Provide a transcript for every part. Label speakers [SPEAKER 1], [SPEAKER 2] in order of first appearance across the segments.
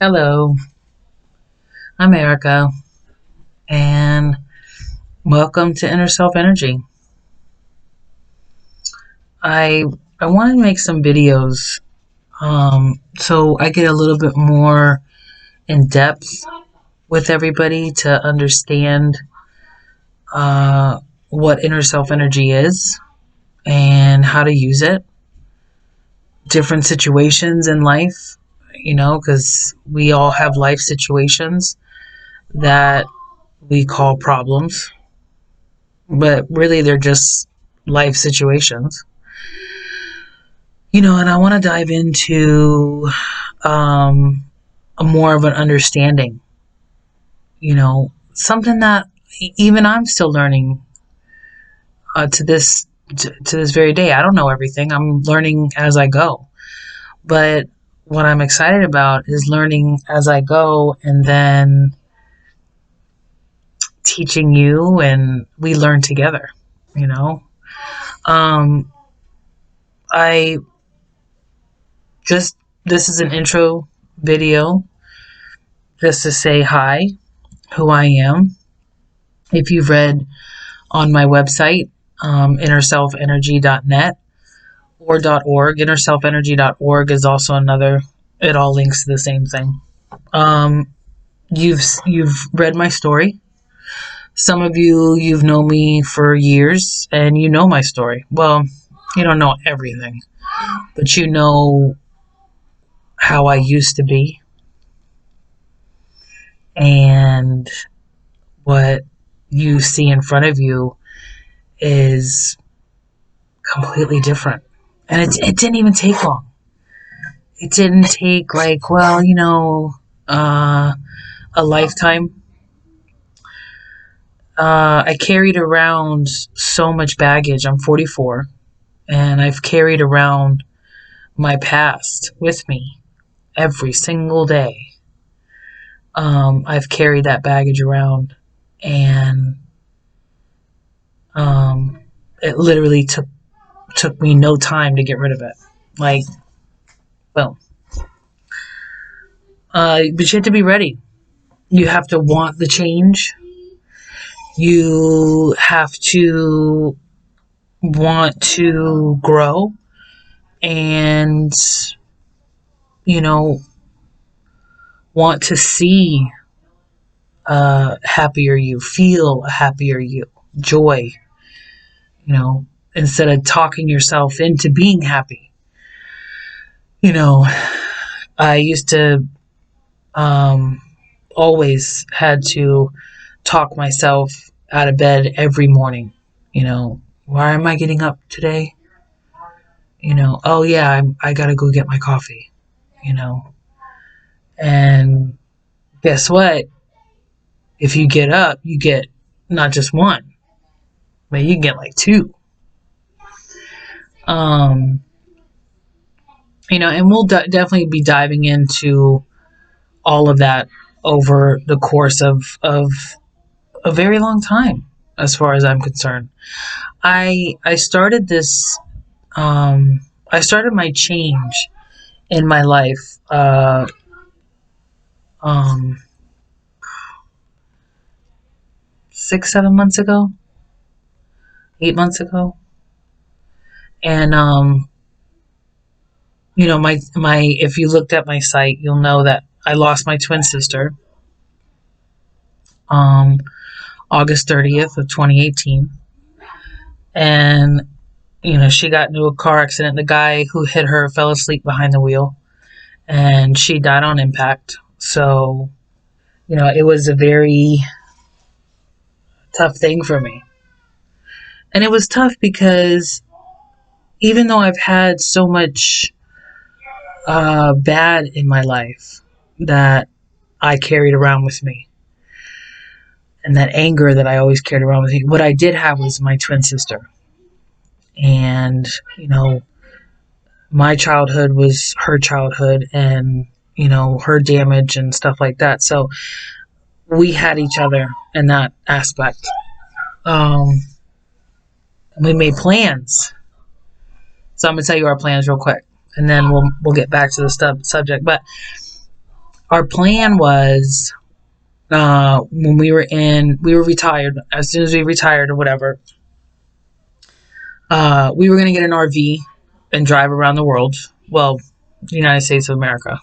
[SPEAKER 1] Hello, I'm Erica, and welcome to Inner Self Energy. I I want to make some videos, so I get a little bit more in depth with everybody to understand uh, what inner self energy is and how to use it. Different situations in life, because we all have life situations that we call problems, but really they're just life situations. And I want to dive into um, a more of an understanding, something that even I'm still learning to this very day. I don't know everything. I'm learning as I go. But what I'm excited about is learning as I go and then teaching you, and we learn together, you know. Um, I just, this is an intro video just to say hi, who I am. If you've read on my website, innerselfenergy.net or .org, innerselfenergy.org is also another, it all links to the same thing. Um, you've read my story. Some of you've known me for years and you know my story. Well, you don't know everything, but you know how I used to be and what you see in front of you is completely different. And it didn't even take long. It didn't take like, a lifetime. I carried around so much baggage. I'm 44 and I've carried around my past with me every single day. I've carried that baggage around and it literally took me no time to get rid of it. Like, boom. But you have to be ready. You have to want the change. You have to want to grow and, you know, want to see a happier you, feel a happier you, joy, instead of talking yourself into being happy. I used to always had to talk myself out of bed every morning. Why am I getting up today? Oh yeah, I gotta go get my coffee. And guess what? If you get up, you get not just one, but you get like two. Um, and we'll definitely be diving into all of that over the course of a very long time, as far as I'm concerned. I started this. I started my change in my life. Um, 6, 7 months ago, 8 months ago, and my if you looked at my site, you'll know that I lost my twin sister. Um, August 30th of 2018, and she got into a car accident. The guy who hit her fell asleep behind the wheel, and she died on impact. So, it was a very tough thing for me. And it was tough because even though I've had so much bad in my life that I carried around with me, and that anger that I always carried around with me, what I did have was my twin sister. And, my childhood was her childhood and, her damage and stuff like that. So we had each other in that aspect. We made plans. So I'm gonna tell you our plans real quick, and then we'll get back to the subject. But our plan was, when we were retired, as soon as we retired or whatever, we were going to get an RV and drive around the world. Well, the United States of America.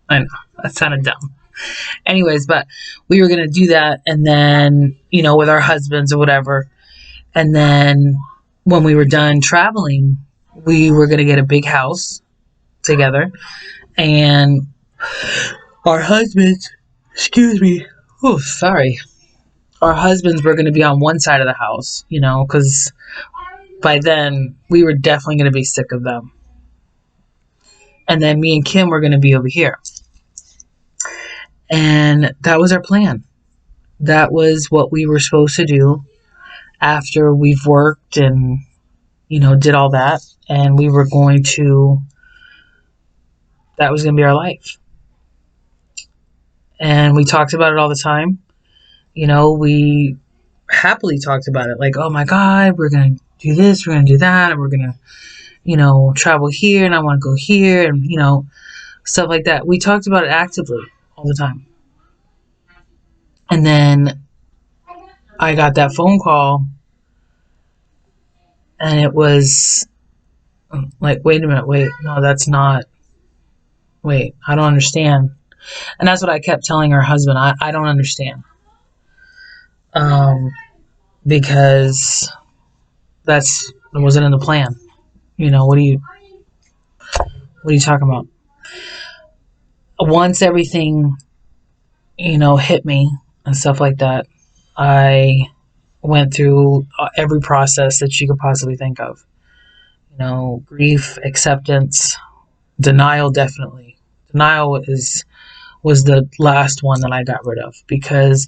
[SPEAKER 1] I know, that sounded dumb. Anyways, but we were going to do that, and then, with our husbands or whatever. And then when we were done traveling, we were going to get a big house together. And our husbands, excuse me, oh, sorry. Our husbands were going to be on one side of the house, because by then we were definitely going to be sick of them. And then me and Kim were going to be over here. And that was our plan. That was what we were supposed to do after we've worked and, did all that. And we were going to, that was going to be our life. And we talked about it all the time. We happily talked about it. Like, oh my God, we're going to do this, we're going to do that, and we're going to, travel here, and I want to go here, and, stuff like that. We talked about it actively all the time. And then I got that phone call, and it was like, wait a minute, no, that's not, I don't understand. And that's what I kept telling her husband. I don't understand. Because it wasn't in the plan. What are you talking about? Once everything, hit me and stuff like that, I went through every process that you could possibly think of. Grief, acceptance, denial, definitely. Denial was the last one that I got rid of, because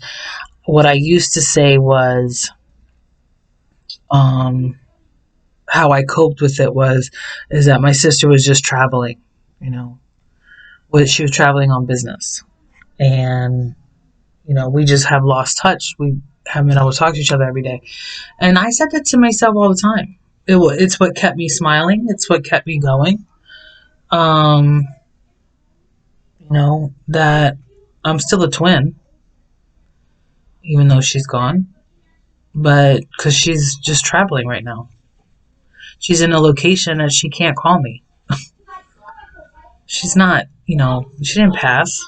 [SPEAKER 1] what I used to say was, how I coped with it is that my sister was just traveling, she was traveling on business, and, we just have lost touch. We haven't been able to talk to each other every day. And I said that to myself all the time. It's what kept me smiling. It's what kept me going. That I'm still a twin, even though she's gone, but because she's just traveling right now. She's in a location that she can't call me. She's not, she didn't pass.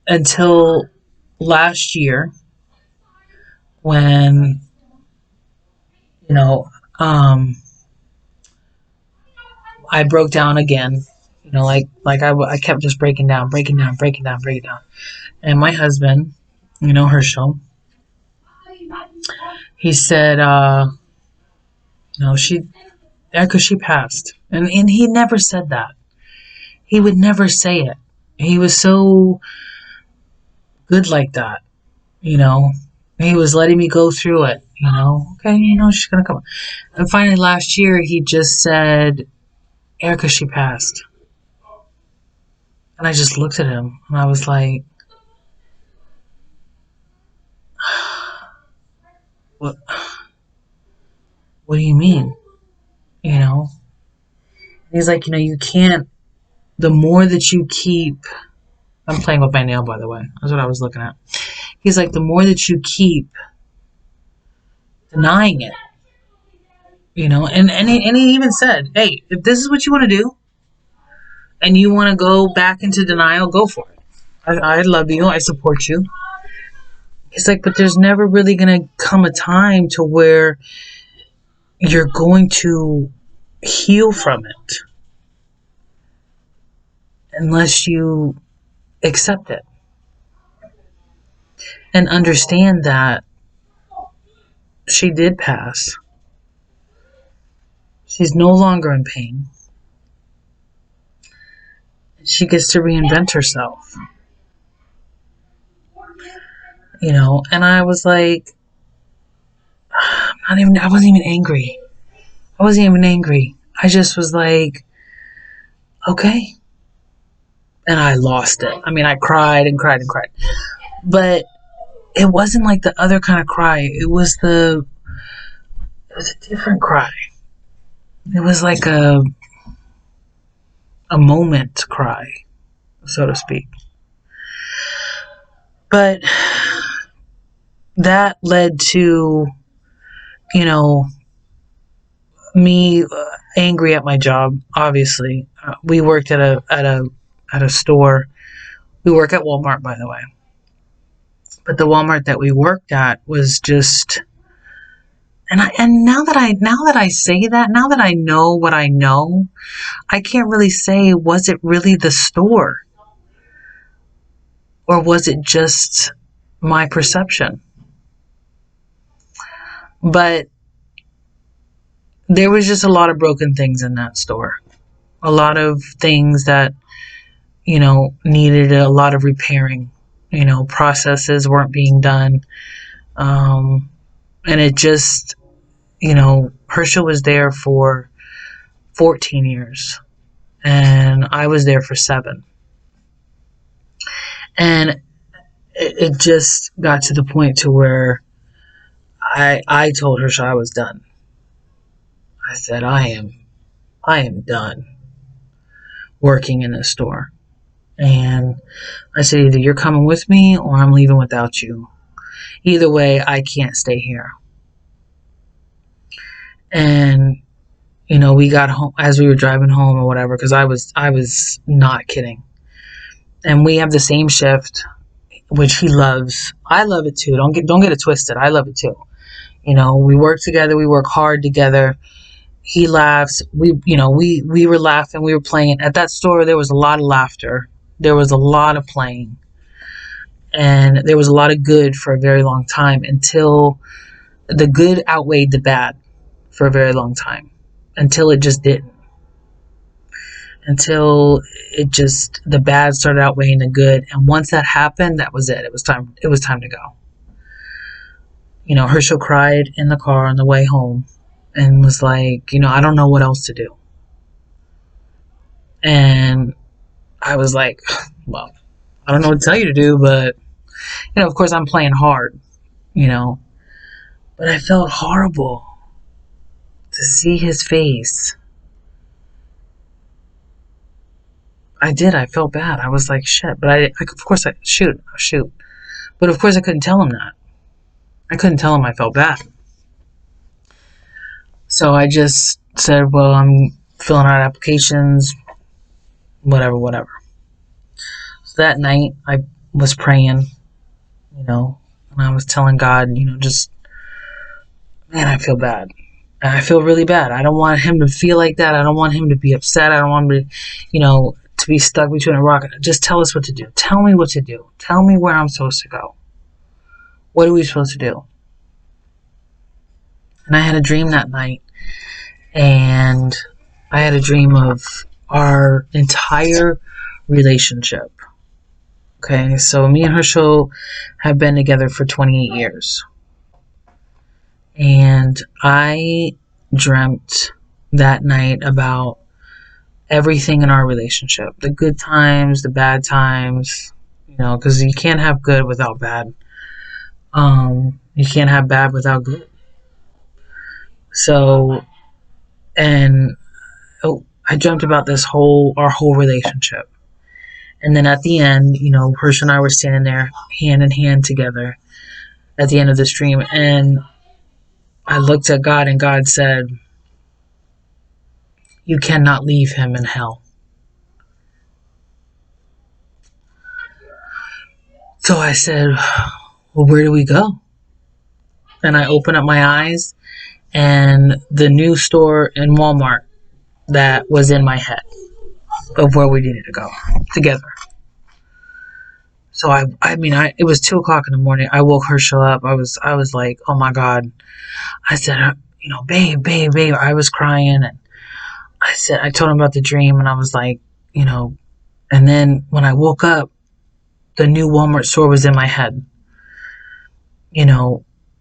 [SPEAKER 1] Until last year, when, I broke down again. I kept just breaking down. And my husband, Herschel, he said, because she passed. And he never said that. He would never say it. He was so good like that, He was letting me go through it, Okay, she's going to come. And finally last year, he just said, Erica, she passed. And I just looked at him, and I was like, what do you mean? He's like, you can't, the more that you keep, I'm playing with my nail, by the way. That's what I was looking at. He's like, the more that you keep denying it, and he even said, hey, if this is what you want to do, and you want to go back into denial, go for it. I love you. I support you. He's like, but there's never really going to come a time to where you're going to heal from it unless you accept it and understand that she did pass. She's no longer in pain. She gets to reinvent herself. And I was like, I wasn't even angry. I just was like, okay. And I lost it. I cried and cried and cried. But it wasn't like the other kind of cry. It was a different cry. It was like a moment to cry, so to speak. But that led to, you know, me angry at my job. Obviously, we worked at a store. We work at Walmart, by the way. But the Walmart that we worked at was just, and now that I say that, now that I know what I know, I can't really say, was it really the store, or was it just my perception? But there was just a lot of broken things in that store. A lot of things that, needed a lot of repairing. Processes weren't being done. And it just, Herschel was there for 14 years and I was there for 7. And it just got to the point to where I told Herschel I was done. I said, I am done working in this store. And I said, either you're coming with me or I'm leaving without you. Either way, I can't stay here. And, we got home as we were driving home or whatever, because I was not kidding. And we have the same shift, which he loves. I love it too. Don't get it twisted. I love it too. We work together. We work hard together. He laughs. We were laughing. We were playing. At that store, there was a lot of laughter. There was a lot of playing. And there was a lot of good for a very long time, until the good outweighed the bad for a very long time. Until it just didn't. Until the bad started outweighing the good. And once that happened, that was it. It was time to go. Herschel cried in the car on the way home and was like, I don't know what else to do. And I was like, well, I don't know what to tell you to do, but, of course I'm playing hard, but I felt horrible to see his face. I did. I felt bad. I was like, shit, but of course shoot. But of course I couldn't tell him that. I couldn't tell him I felt bad. So I just said, well, I'm filling out applications, whatever. So that night I was praying, and I was telling God, just, man, I feel bad. I feel really bad. I don't want him to feel like that. I don't want him to be upset. I don't want him to, to be stuck between a rock. Just tell us what to do. Tell me what to do. Tell me where I'm supposed to go. What are we supposed to do? And I had a dream that night. And I had a dream of our entire relationship. Okay, so me and Herschel have been together for 28 years. And I dreamt that night about everything in our relationship. The good times, the bad times, because you can't have good without bad. You can't have bad without good. So, and I dreamt about our whole relationship. And then at the end, Herschel and I were standing there hand in hand together at the end of this dream. And I looked at God and God said, you cannot leave him in hell. So I said, well, where do we go? And I opened up my eyes, and the new store in Walmart that was in my head of where we needed to go together. So it was 2:00 in the morning. I woke Herschel up. I was like, oh my God. I said, babe. I was crying, and I told him about the dream, and I was like, and then when I woke up, the new Walmart store was in my head.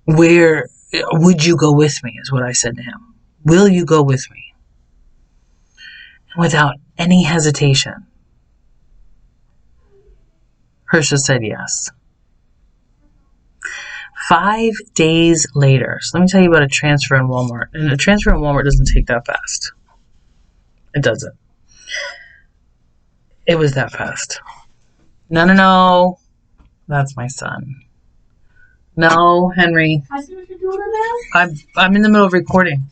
[SPEAKER 1] Where would you go with me, is what I said to him. Will you go with me? And without any hesitation, Herschel said yes. 5 days later, so let me tell you about a transfer in Walmart. And a transfer in Walmart doesn't take that fast. It doesn't. It was that fast. No, no, no. That's my son. No, Henry.
[SPEAKER 2] I see what you're doing now.
[SPEAKER 1] I'm in the middle of recording.